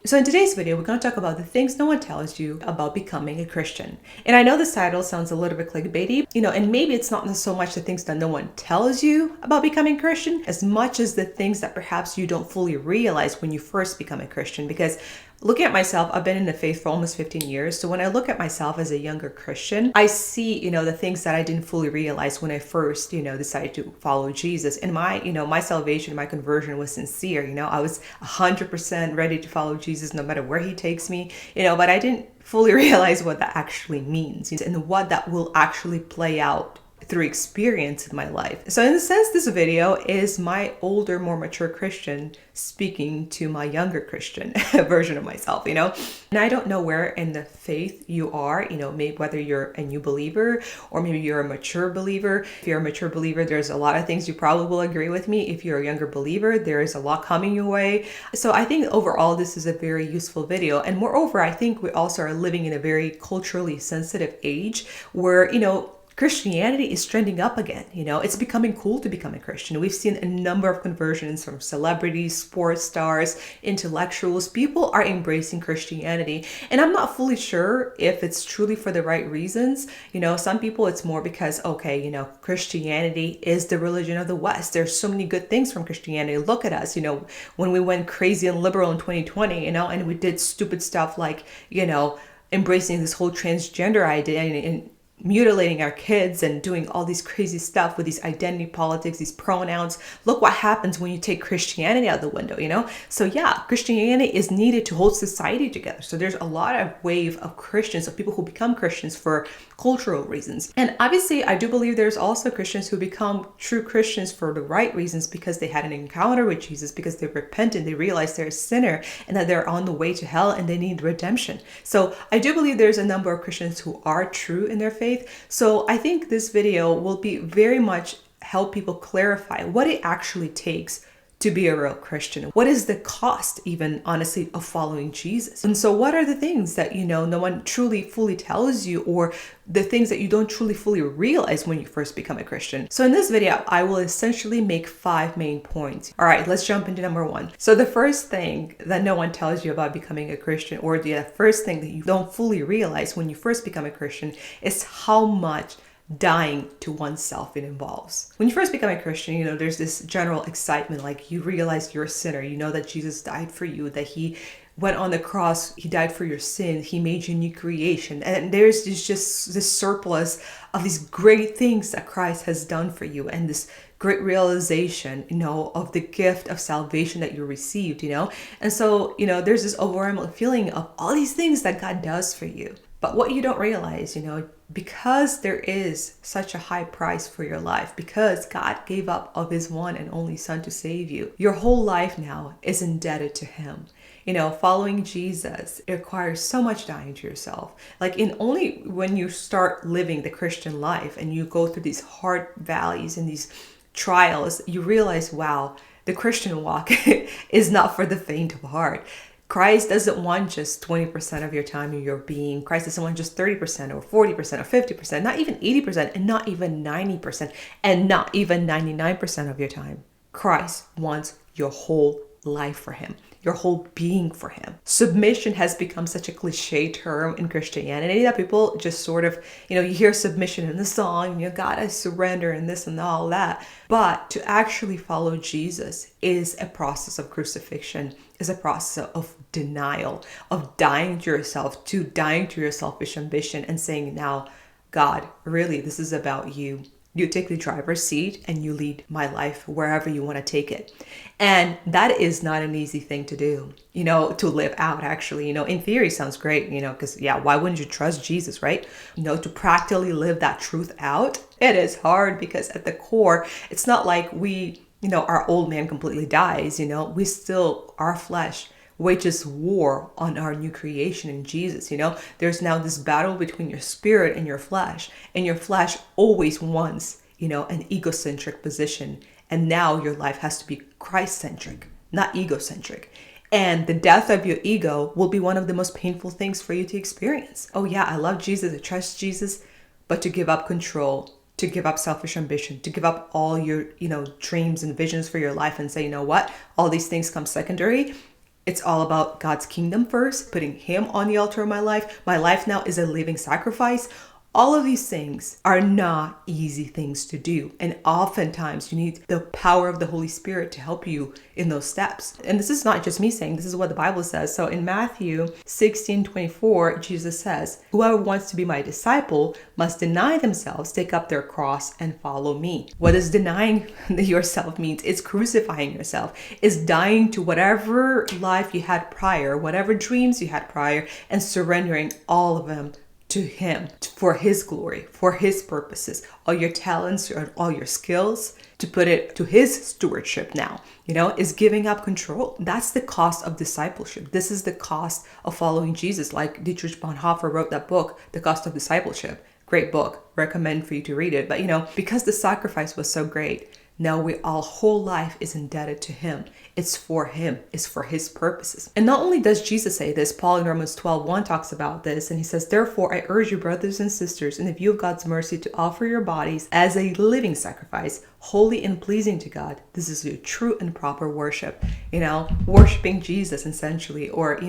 So in today's video, we're going to talk about the things no one tells you about becoming a Christian. And I know this title sounds a little bit clickbaity, and maybe it's not so much the things that no one tells you about becoming Christian as much as the things that perhaps you don't fully realize when you first become a Christian. Because looking at myself, I've been in the faith for almost 15 years. So when I look at myself as a younger Christian, I see, the things that I didn't fully realize when I first, decided to follow Jesus. And my salvation, my conversion was sincere. I was 100% ready to follow Jesus no matter where he takes me, but I didn't fully realize what that actually means and what that will actually play out through experience in my life. So in a sense, this video is my older, more mature Christian speaking to my younger Christian version of myself, And I don't know where in the faith you are, maybe whether you're a new believer or maybe you're a mature believer. If you're a mature believer, there's a lot of things you probably will agree with me. If you're a younger believer, there is a lot coming your way. So I think overall, this is a very useful video. And moreover, I think we also are living in a very culturally sensitive age where, Christianity is trending up again. It's becoming cool to become a Christian. We've seen a number of conversions from celebrities, sports stars, intellectuals. People are embracing Christianity. And I'm not fully sure if it's truly for the right reasons. Some people it's more because, Christianity is the religion of the West. There's so many good things from Christianity. Look at us, when we went crazy and liberal in 2020, and we did stupid stuff like, embracing this whole transgender idea and mutilating our kids and doing all these crazy stuff with these identity politics, these pronouns. Look what happens when you take Christianity out the window, So yeah, Christianity is needed to hold society together. So there's a lot of wave of Christians, of people who become Christians for cultural reasons. And obviously, I do believe there's also Christians who become true Christians for the right reasons because they had an encounter with Jesus, because they repented, they realized they're a sinner and that they're on the way to hell and they need redemption. So I do believe there's a number of Christians who are true in their faith. So I think this video will be very much help people clarify what it actually takes to be a real Christian. What is the cost, even honestly, of following Jesus? And so what are the things that, no one truly fully tells you, or the things that you don't truly fully realize when you first become a Christian? So in this video, I will essentially make 5 main points. All right, let's jump into number 1. So the first thing that no one tells you about becoming a Christian, or the first thing that you don't fully realize when you first become a Christian, is how much dying to oneself it involves. When you first become a Christian, there's this general excitement, like you realize you're a sinner, that Jesus died for you, that he went on the cross, he died for your sin, he made you a new creation. And there's just this surplus of these great things that Christ has done for you, and this great realization, of the gift of salvation that you received, And so, there's this overwhelming feeling of all these things that God does for you. But what you don't realize, because there is such a high price for your life, because God gave up of his one and only son to save you, your whole life now is indebted to him. Following Jesus, it requires so much dying to yourself. Like only when you start living the Christian life and you go through these hard valleys and these trials, you realize, wow, the Christian walk is not for the faint of heart. Christ doesn't want just 20% of your time in your being. Christ doesn't want just 30% or 40% or 50%, not even 80%, and not even 90%, and not even 99% of your time. Christ wants your whole life for him, your whole being for him. Submission has become such a cliche term in Christianity that people just sort of, you hear submission in the song, God, I surrender and this and all that. But to actually follow Jesus is a process of crucifixion, is a process of denial, of dying to yourself, to dying to your selfish ambition and saying, now, God, really, this is about you. You take the driver's seat and you lead my life wherever you want to take it. And that is not an easy thing to do, to live out actually. In theory sounds great, because why wouldn't you trust Jesus, right? To practically live that truth out, it is hard because at the core, it's not like our old man completely dies, we still, our flesh wages war on our new creation in Jesus. There's now this battle between your spirit and your flesh always wants, an egocentric position. And now your life has to be Christ-centric, not egocentric. And the death of your ego will be one of the most painful things for you to experience. Oh yeah, I love Jesus, I trust Jesus, but to give up control, to give up selfish ambition, to give up all your, dreams and visions for your life and say, you know what, all these things come secondary. It's all about God's kingdom first, putting Him on the altar of my life. My life now is a living sacrifice. All of these things are not easy things to do. And oftentimes you need the power of the Holy Spirit to help you in those steps. And this is not just me saying, this is what the Bible says. So in Matthew 16:24, Jesus says, whoever wants to be my disciple must deny themselves, take up their cross and follow me. What does denying yourself means? It's crucifying yourself. It's dying to whatever life you had prior, whatever dreams you had prior, and surrendering all of them to Him for His glory, for His purposes, all your talents, all your skills, to put it to His stewardship now, is giving up control. That's the cost of discipleship. This is the cost of following Jesus. Like Dietrich Bonhoeffer wrote that book, The Cost of Discipleship. Great book. Recommend for you to read it. But because the sacrifice was so great, now our whole life is indebted to Him. It's for Him. It's for His purposes. And not only does Jesus say this, Paul in Romans 12:1 talks about this, and he says, therefore, I urge you, brothers and sisters, in the view of God's mercy, to offer your bodies as a living sacrifice, holy and pleasing to God. This is your true and proper worship. Worshiping Jesus essentially, or,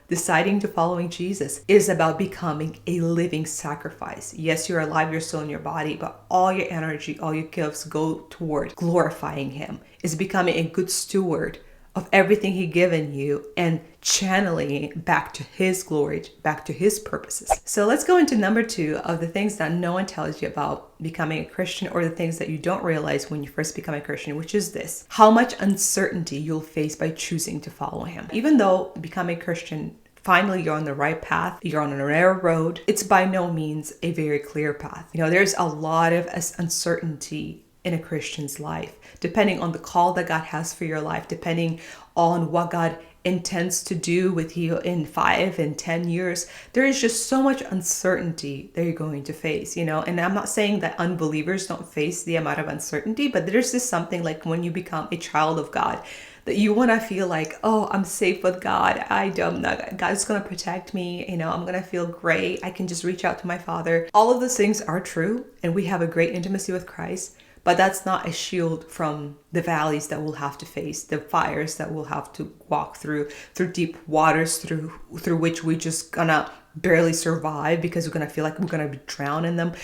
deciding to following Jesus is about becoming a living sacrifice. Yes, you're alive, you're still in your body, but all your energy, all your gifts go toward glorifying Him. It's becoming a good steward of everything He given you and channeling it back to His glory, back to His purposes. So let's go into number 2 of the things that no one tells you about becoming a Christian, or the things that you don't realize when you first become a Christian, which is this: how much uncertainty you'll face by choosing to follow Him. Even though becoming a Christian, finally you're on the right path, you're on a narrow road, it's by no means a very clear path. There's a lot of uncertainty in a Christian's life, depending on the call that God has for your life, depending on what God intends to do with you in 5 and 10 years. There is just so much uncertainty that you're going to face, and I'm not saying that unbelievers don't face the amount of uncertainty, but there's just something like when you become a child of God, that you want to feel like, oh, I'm safe with God. God's going to protect me. I'm going to feel great. I can just reach out to my Father. All of those things are true, and we have a great intimacy with Christ. But that's not a shield from the valleys that we'll have to face, the fires that we'll have to walk through deep waters through which we just gonna barely survive because we're gonna feel like we're gonna be drowned in them.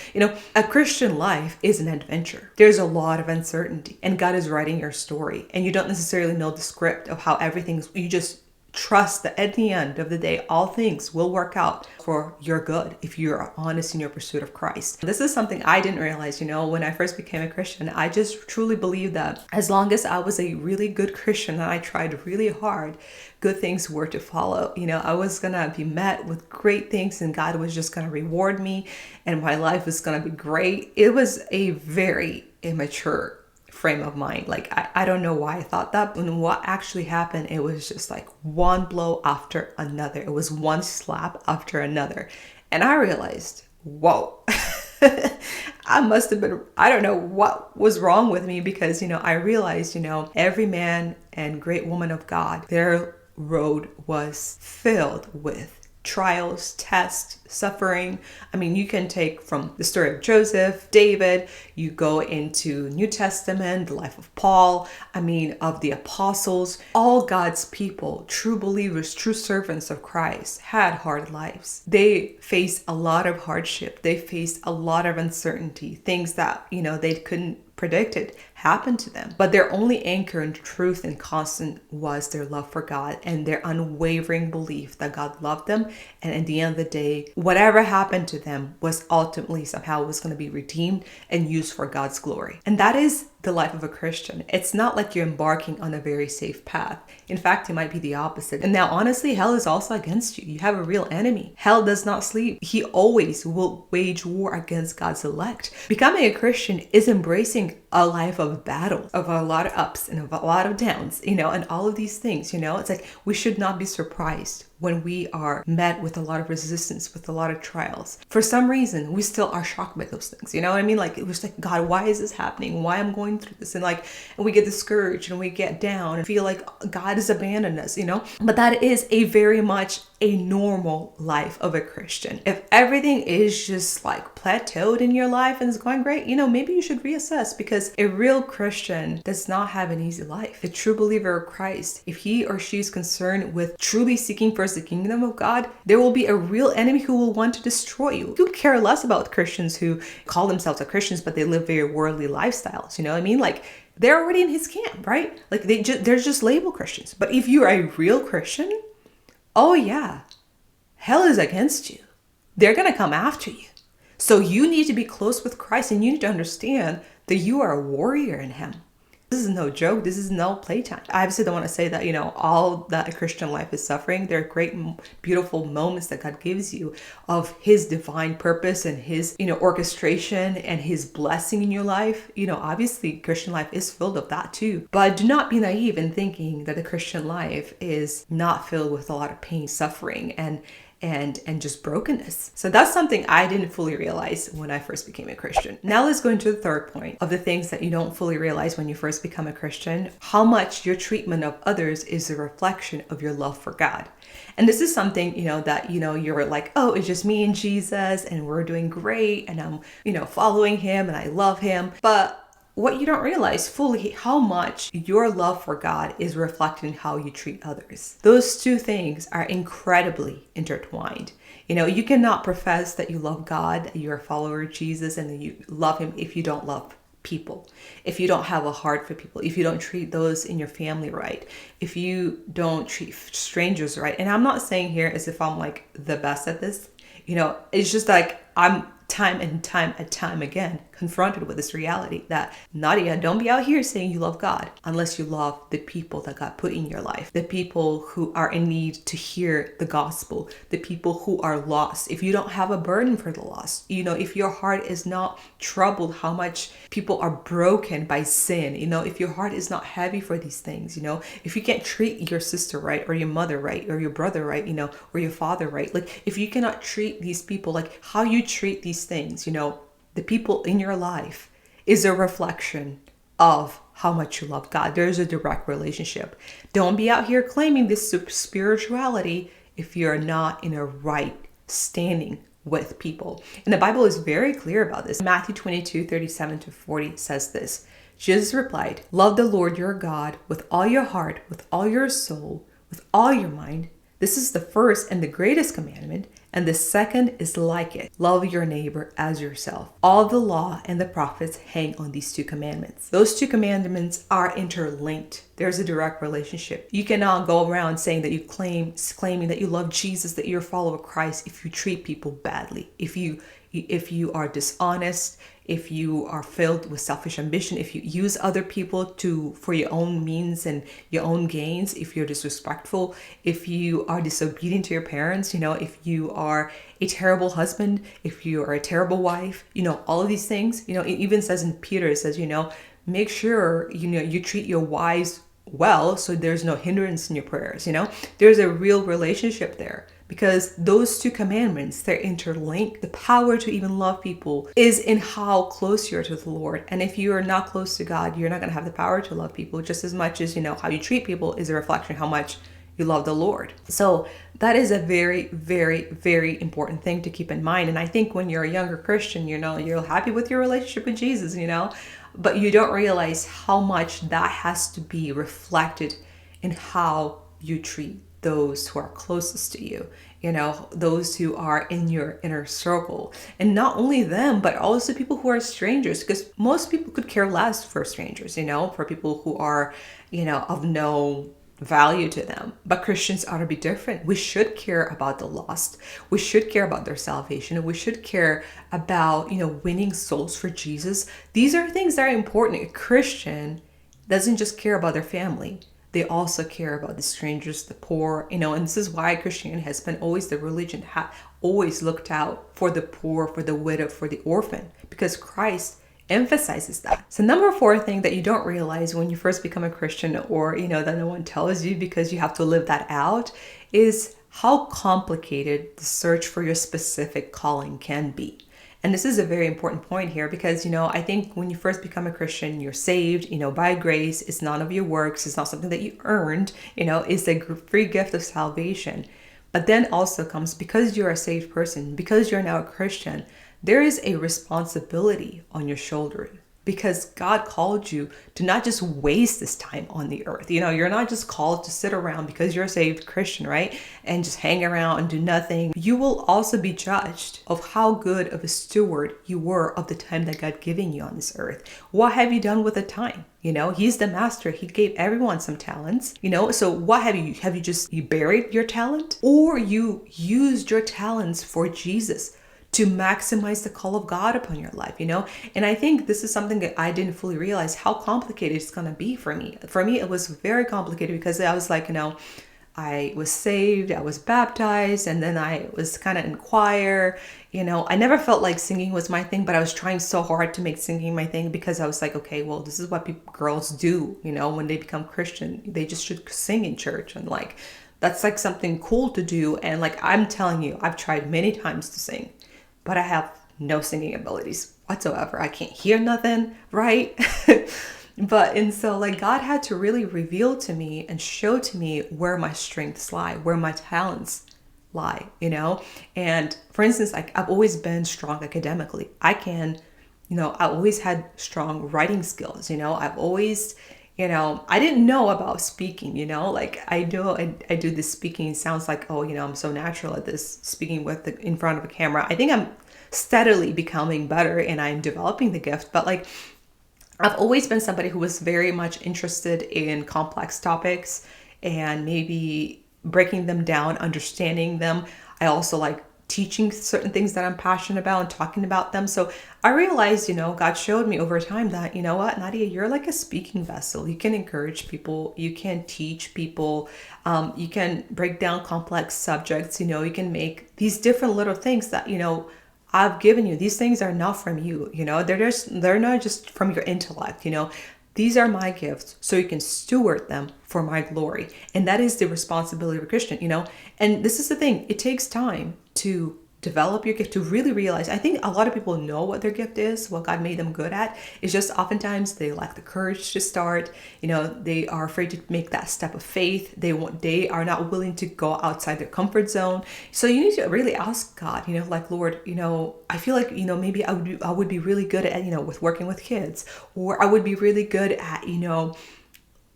A Christian life is an adventure. There's a lot of uncertainty, and God is writing your story, and you don't necessarily know the script of how everything's. You just trust that at the end of the day, all things will work out for your good if you're honest in your pursuit of Christ. This is something I didn't realize, when I first became a Christian. I just truly believed that as long as I was a really good Christian and I tried really hard, good things were to follow. I was gonna be met with great things, and God was just gonna reward me, and my life was gonna be great. It was a very immature frame of mind. Like, I don't know why I thought that. And what actually happened, it was just like one blow after another. It was one slap after another. And I realized, whoa, I must have been, I don't know what was wrong with me, because, I realized, every man and great woman of God, their road was filled with trials, tests, suffering. You can take from the story of Joseph, David, you go into New Testament, the life of Paul, of the apostles. All God's people, true believers, true servants of Christ, had hard lives. They faced a lot of hardship. They faced a lot of uncertainty, things that, they couldn't predicted happened to them. But their only anchor in truth and constant was their love for God and their unwavering belief that God loved them. And at the end of the day, whatever happened to them was ultimately somehow was going to be redeemed and used for God's glory. And that is the life of a Christian. It's not like you're embarking on a very safe path. In fact, it might be the opposite. And now, honestly, hell is also against you. You have a real enemy. Hell does not sleep. He always will wage war against God's elect. Becoming a Christian is embracing a life of battle, of a lot of ups and of a lot of downs, and all of these things, it's like we should not be surprised when we are met with a lot of resistance, with a lot of trials. For some reason, we still are shocked by those things. You know what I mean? Like, it was like, God, why is this happening? Why am I going through this? And we get discouraged and we get down and feel like God has abandoned us, But that is a very much a normal life of a Christian. If everything is just like plateaued in your life and it's going great, maybe you should reassess, because a real Christian does not have an easy life. A true believer of Christ, if he or she is concerned with truly seeking first the kingdom of God, there will be a real enemy who will want to destroy you. You care less about Christians who call themselves Christians, but they live very worldly lifestyles. You know what I mean? Like, they're already in his camp, right? Like, they're just labeled Christians. But if you're a real Christian, oh yeah, hell is against you. They're going to come after you. So you need to be close with Christ, and you need to understand that you are a warrior in him. This is no joke. This is no playtime. I obviously don't want to say that, all that a Christian life is suffering. There are great, beautiful moments that God gives you of his divine purpose and his, orchestration and his blessing in your life. Obviously Christian life is filled of that too. But do not be naive in thinking that the Christian life is not filled with a lot of pain, suffering, and just brokenness. So that's something I didn't fully realize when I first became a Christian. Now let's go into the third point of the things that you don't fully realize when you first become a Christian: how much your treatment of others is a reflection of your love for God. And this is something, that, you're like, oh, it's just me and Jesus and we're doing great and I'm, following him and I love him. But what you don't realize fully, how much your love for God is reflected in how you treat others. Those two things are incredibly intertwined. You cannot profess that you love God, that you're a follower of Jesus, and that you love him if you don't love people, if you don't have a heart for people, if you don't treat those in your family right, if you don't treat strangers right. And I'm not saying here as if I'm like the best at this. It's just like I'm time and time again confronted with this reality that, Nadia, don't be out here saying you love God unless you love the people that God put in your life, the people who are in need to hear the gospel, the people who are lost. If you don't have a burden for the lost, if your heart is not troubled how much people are broken by sin, if your heart is not heavy for these things, if you can't treat your sister right, or your mother right, or your brother right, or your father right, like if you cannot treat these people like how you treat these things, the people in your life is a reflection of how much you love God. There's a direct relationship. Don't be out here claiming this spirituality if you're not in a right standing with people. And the Bible is very clear about this. Matthew 22:37-40 says this: Jesus replied, "Love the Lord your God with all your heart, with all your soul, with all your mind. This is the first and the greatest commandment. And the second is like it: love your neighbor as yourself. All the law and the prophets hang on these two commandments." Those two commandments are interlinked. There's a direct relationship. You cannot go around saying that claiming that you love Jesus, that you're a follower of Christ, if you treat people badly, if you are dishonest, if you are filled with selfish ambition, if you use other people for your own means and your own gains, if you're disrespectful, if you are disobedient to your parents, if you are a terrible husband, if you are a terrible wife, all of these things, it even says in Peter, it says, make sure, you treat your wives well, so there's no hindrance in your prayers. There's a real relationship there. Because those two commandments, they're interlinked. The power to even love people is in how close you're to the Lord. And if you are not close to God, you're not going to have the power to love people just as much as, how you treat people is a reflection of how much you love the Lord. So that is a very, very, very important thing to keep in mind. And I think when you're a younger Christian, you're happy with your relationship with Jesus, but you don't realize how much that has to be reflected in how you treat those who are closest to you, those who are in your inner circle. And not only them, but also people who are strangers, because most people could care less for strangers, for people who are, of no value to them. But Christians ought to be different. We should care about the lost. We should care about their salvation. We should care about, winning souls for Jesus. These are things that are important. A Christian doesn't just care about their family. They also care about the strangers, the poor, and this is why Christianity has been always the religion, always looked out for the poor, for the widow, for the orphan, because Christ emphasizes that. So number 4 thing that you don't realize when you first become a Christian, or, that no one tells you because you have to live that out, is how complicated the search for your specific calling can be. And this is a very important point here because, I think when you first become a Christian, you're saved, by grace. It's none of your works. It's not something that you earned, it's a free gift of salvation. But then also comes, because you're a saved person, because you're now a Christian, there is a responsibility on your shoulder. Because God called you to not just waste this time on the earth. You're not just called to sit around because you're a saved Christian, right? And just hang around and do nothing. You will also be judged of how good of a steward you were of the time that God given you on this earth. What have you done with the time? He's the master. He gave everyone some talents, so what have you buried your talent, or you used your talents for Jesus to maximize the call of God upon your life, And I think this is something that I didn't fully realize how complicated it's going to be for me. For me, it was very complicated because I was like, I was saved, I was baptized, and then I was kind of in choir. I never felt like singing was my thing, but I was trying so hard to make singing my thing because I was like, okay, well, this is what girls do, when they become Christian. They just should sing in church, and like, that's like something cool to do. And like, I'm telling you, I've tried many times to sing, but I have no singing abilities whatsoever. I can't hear nothing, right? And so like God had to really reveal to me and show to me where my strengths lie, where my talents lie, And for instance, like I've always been strong academically. I always had strong writing skills, I've always, I didn't know about speaking, like I do this speaking. It sounds like, oh, I'm so natural at this, speaking in front of a camera. I think I'm steadily becoming better and I'm developing the gift, but like I've always been somebody who was very much interested in complex topics and maybe breaking them down, understanding them. I also like teaching certain things that I'm passionate about and talking about them. So I realized, God showed me over time that, you know what, Nadia, you're like a speaking vessel. You can encourage people. You can teach people. You can break down complex subjects. You can make these different little things that, I've given you. These things are not from you. They're not just from your intellect. These are my gifts, so you can steward them for my glory. And that is the responsibility of a Christian, And this is the thing. It takes time to develop your gift, to really realize. I think a lot of people know what their gift is, what God made them good at. It's just oftentimes they lack the courage to start. They are afraid to make that step of faith. They are not willing to go outside their comfort zone. So you need to really ask God, like, Lord, I feel like, maybe I would be really good at, with working with kids, or I would be really good at,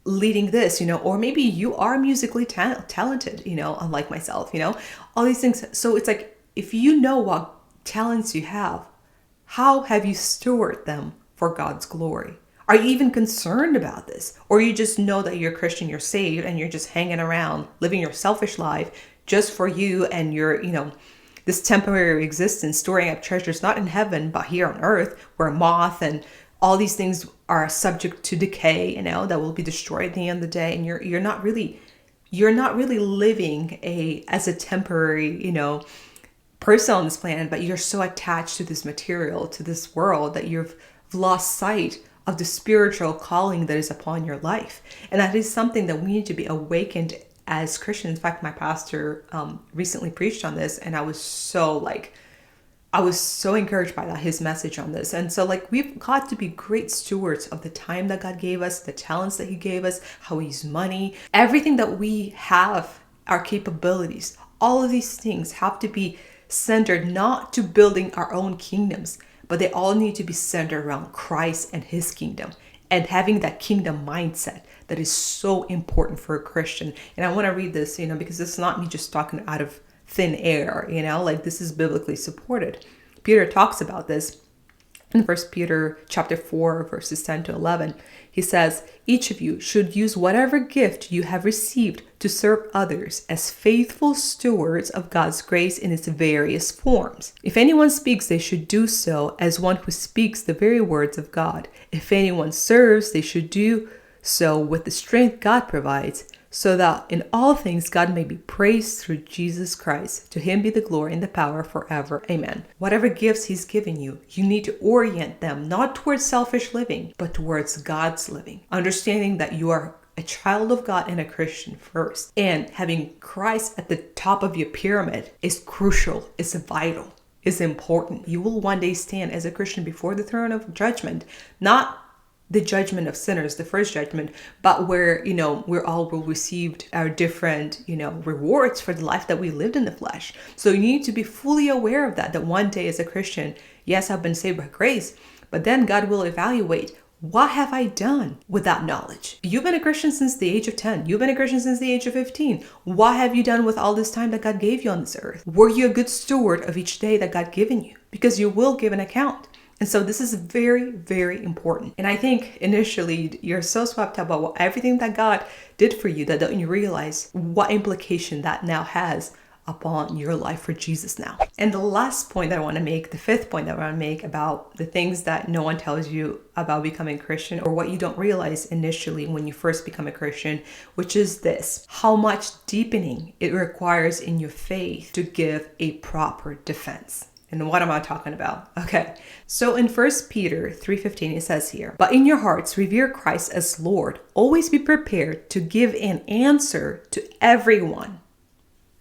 leading this, or maybe you are musically talented, unlike myself, all these things. So it's like, if you know what talents you have, how have you stewarded them for God's glory? Are you even concerned about this? Or you just know that you're a Christian, you're saved, and you're just hanging around, living your selfish life just for you and your, this temporary existence, storing up treasures, not in heaven, but here on earth, where moth and all these things are subject to decay, that will be destroyed at the end of the day. And you're not really living as a temporary, person on this planet, but you're so attached to this material, to this world, that you've lost sight of the spiritual calling that is upon your life. And that is something that we need to be awakened as Christians. In fact, my pastor recently preached on this, and I was so encouraged by that, his message on this. And so we've got to be great stewards of the time that God gave us, the talents that he gave us, how we use money, everything that we have, our capabilities. All of these things have to be centered not to building our own kingdoms, but they all need to be centered around Christ and his kingdom, and having that kingdom mindset that is so important for a Christian. And I want to read this, because it's not me just talking out of thin air, this is biblically supported. Peter talks about this in 1 Peter chapter 4, verses 10 to 11. He says, each of you should use whatever gift you have received to serve others as faithful stewards of God's grace in its various forms. If anyone speaks, they should do so as one who speaks the very words of God. If anyone serves, they should do so with the strength God provides, so that in all things God may be praised through Jesus Christ. To him be the glory and the power forever. Amen. Whatever gifts he's given you, you need to orient them not towards selfish living, but towards God's living. Understanding that you are a child of God and a Christian first. And having Christ at the top of your pyramid is crucial, is vital, is important. You will one day stand as a Christian before the throne of judgment, not the judgment of sinners, the first judgment, but where, we're all will received our different, rewards for the life that we lived in the flesh. So you need to be fully aware of that one day as a Christian, yes, I've been saved by grace, but then God will evaluate, what have I done with that knowledge? You've been a Christian since the age of 10. You've been a Christian since the age of 15. What have you done with all this time that God gave you on this earth? Were you a good steward of each day that God given you? Because you will give an account. And so this is very, very important. And I think initially you're so swept up about everything that God did for you that don't you realize what implication that now has upon your life for Jesus now. And the last point that I want to make, the fifth point that I want to make about the things that no one tells you about becoming Christian, or what you don't realize initially when you first become a Christian, which is this: how much deepening it requires in your faith to give a proper defense. And what am I talking about? Okay. So in 1 Peter 3:15, it says here, "But in your hearts revere Christ as Lord. Always be prepared to give an answer to everyone,"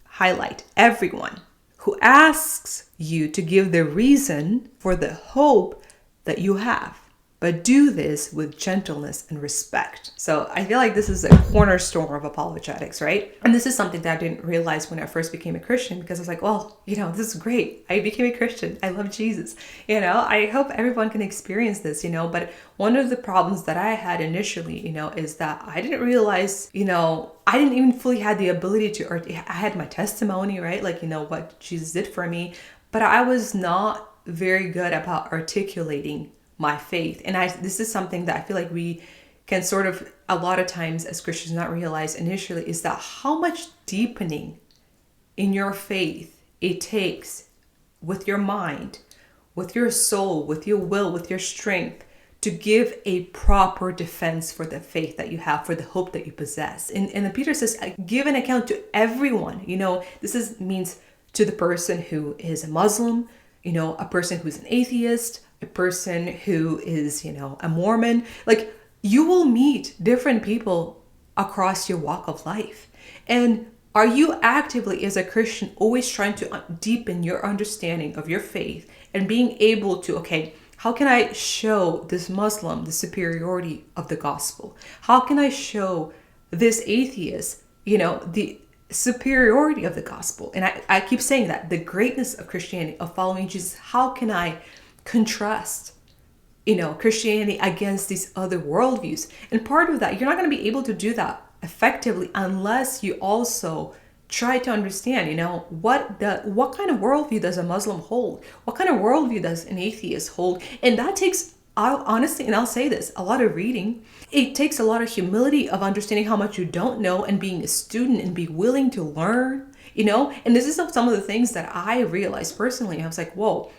highlight everyone, "who asks you to give the reason for the hope that you have. But do this with gentleness and respect." So I feel like this is a cornerstone of apologetics, right? And this is something that I didn't realize when I first became a Christian, because I was like, well, this is great. I became a Christian. I love Jesus. I hope everyone can experience this, but one of the problems that I had initially, is that I didn't realize, I didn't even fully have the ability to, or I had my testimony, right? Like, what Jesus did for me, but I was not very good about articulating my faith. And this is something that I feel like we can sort of, a lot of times as Christians, not realize initially, is that how much deepening in your faith it takes with your mind, with your soul, with your will, with your strength, to give a proper defense for the faith that you have, for the hope that you possess. And then Peter says, give an account to everyone. This means to the person who is a Muslim, a person who's an atheist, a person who is, a Mormon. Like, you will meet different people across your walk of life. And are you actively, as a Christian, always trying to deepen your understanding of your faith and being able to, okay, how can I show this Muslim the superiority of the gospel? How can I show this atheist, the superiority of the gospel? And I keep saying that, the greatness of Christianity, of following Jesus. How can I contrast, Christianity against these other worldviews? And part of that, you're not going to be able to do that effectively unless you also try to understand, what kind of worldview does a Muslim hold? What kind of worldview does an atheist hold? And that takes, honestly, and I'll say this, a lot of reading. It takes a lot of humility of understanding how much you don't know and being a student and be willing to learn, and this is some of the things that I realized personally. I was like, whoa,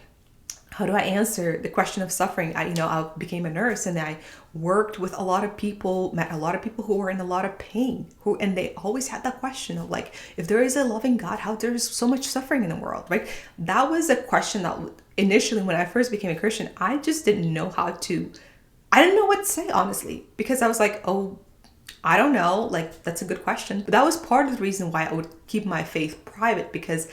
how do I answer the question of suffering? I became a nurse, and I worked with a lot of people, met a lot of people who were in a lot of pain, and they always had that question of like, if there is a loving God, how there's so much suffering in the world, right? That was a question that initially, when I first became a Christian, I just didn't know I didn't know what to say, honestly, because I was like, oh, I don't know, like, that's a good question. But that was part of the reason why I would keep my faith private, because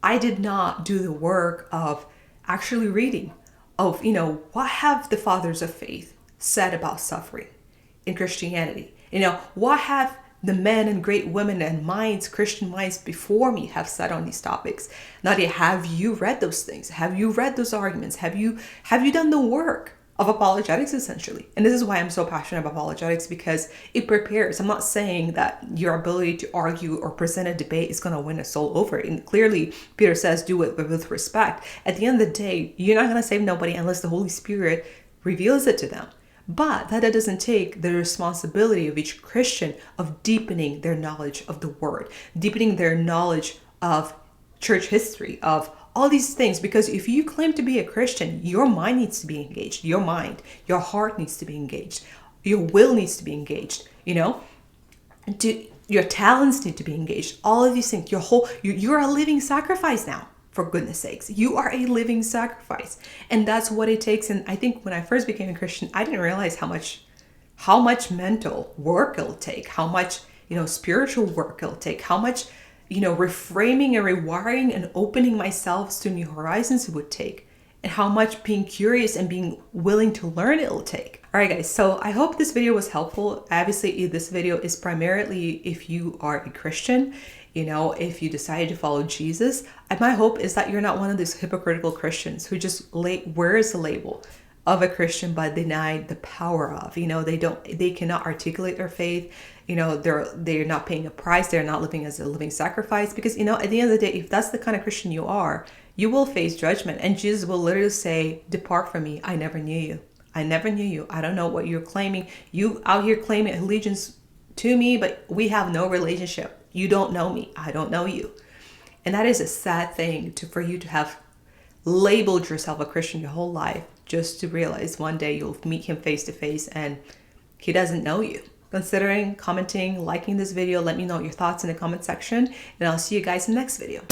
I did not do the work of actually reading of, what have the fathers of faith said about suffering in Christianity? What have the men and great women and Christian minds before me have said on these topics? Nadia, have you read those things? Have you read those arguments? Have you done the work of apologetics, essentially? And this is why I'm so passionate about apologetics, because it prepares. I'm not saying that your ability to argue or present a debate is going to win a soul over. And clearly, Peter says, do it with respect. At the end of the day, you're not going to save nobody unless the Holy Spirit reveals it to them. But that doesn't take the responsibility of each Christian of deepening their knowledge of the Word, deepening their knowledge of church history, of all these things. Because if you claim to be a Christian, your mind needs to be engaged. Your mind, your heart needs to be engaged. Your will needs to be engaged. Your talents need to be engaged. All of these things. You're a living sacrifice now. For goodness sakes, you are a living sacrifice. And that's what it takes. And I think when I first became a Christian, I didn't realize how much how much mental work it'll take, how much, spiritual work it'll take, how much, reframing and rewiring and opening myself to new horizons it would take, and how much being curious and being willing to learn it'll take. All right, guys, so I hope this video was helpful. Obviously, this video is primarily if you are a Christian, if you decided to follow Jesus. And my hope is that you're not one of these hypocritical Christians who just wears the label of a Christian but deny the power of. They cannot articulate their faith. They're not paying a price. They're not living as a living sacrifice, because at the end of the day, if that's the kind of Christian you are, you will face judgment, and Jesus will literally say, "Depart from me, I never knew you. I never knew you. I don't know what you're claiming. You out here claiming allegiance to me, but we have no relationship. You don't know me. I don't know you." And that is a sad thing for you to have labeled yourself a Christian your whole life, just to realize one day you'll meet him face to face and he doesn't know you. Considering commenting, liking this video, let me know your thoughts in the comment section, and I'll see you guys in the next video.